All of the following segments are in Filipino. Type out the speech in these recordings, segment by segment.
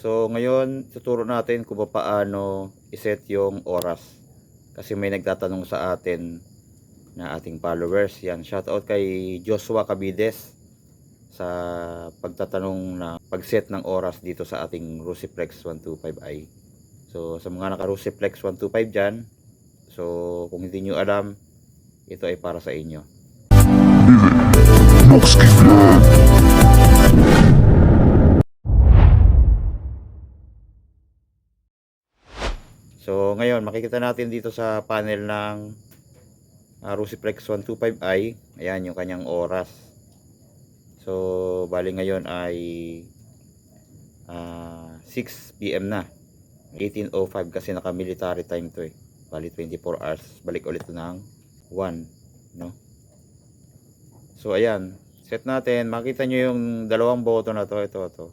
So ngayon tuturo natin kung paano iset yung oras. Kasi may nagtatanong sa atin na ating followers. Yan, shoutout kay Joshua Cabides sa pagtatanong na pag-set ng oras dito sa ating Rusiflex 125i. So sa mga naka Rusiflex 125 dyan, so kung hindi nyo alam, ito ay para sa inyo. So ngayon makikita natin dito sa panel ng Rusiflex 125i, ayan yung kanyang oras. So bali ngayon ay 6 PM na, 18:05 kasi naka military time to eh. Bali 24 hours, balik ulit ng 1, no? So ayan, set natin, makita nyo yung dalawang button na to, ito.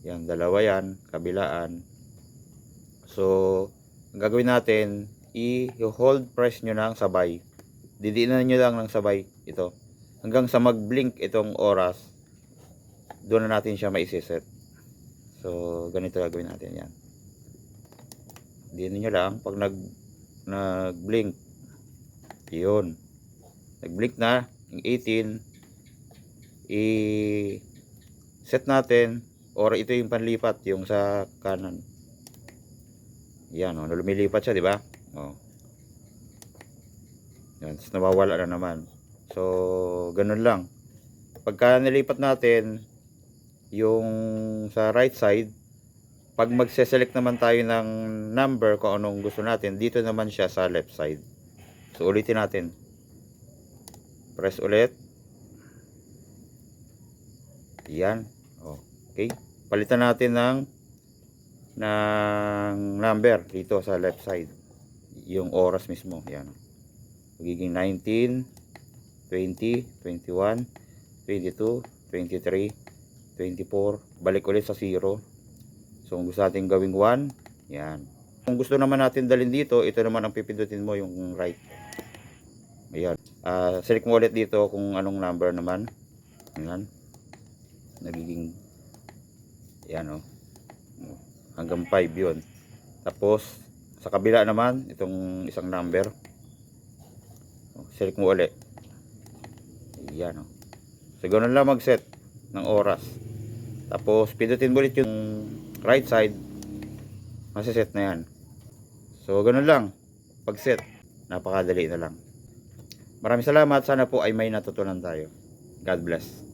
Yan, dalawa yan, kabilaan. So ang gagawin natin, i-hold press nyo ng sabay. Didiinan nyo lang ng sabay ito. Hanggang sa mag-blink itong oras, doon na natin siya maisiset. So ganito gagawin natin yan. Didiinan nyo lang, pag nag-blink, yun. Nag-blink na, yung 18, i-set natin, or ito yung panlipat, yung sa kanan. Yan, lumilipat siya, di ba? Yan, nawawala na naman. So ganun lang. Pagka nilipat natin yung sa right side, pag magse-select naman tayo ng number kung anong gusto natin, dito naman siya sa left side. So ulitin natin. Press ulit. Yan. Okay. Palitan natin ng number dito sa left side, yung oras mismo. Yan, magiging 19, 20, 21, 22, 23, 24, balik ulit sa 0. So kung gusto natin gawing 1, yan. Kung gusto naman natin dalhin dito, ito naman ang pipindutin mo, yung right. Ayan, select mo ulit dito kung anong number naman. Yan, nagiging yan, hanggang 5 yun. Tapos sa kabila naman, itong isang number, select mo ulit. Yan, so ganoon lang mag-set ng oras. Tapos pindutin mo ulit yung right side, masiset na yan. So ganoon lang pag-set, napakadali na lang. Maraming salamat, sana po ay may natutunan tayo. God bless.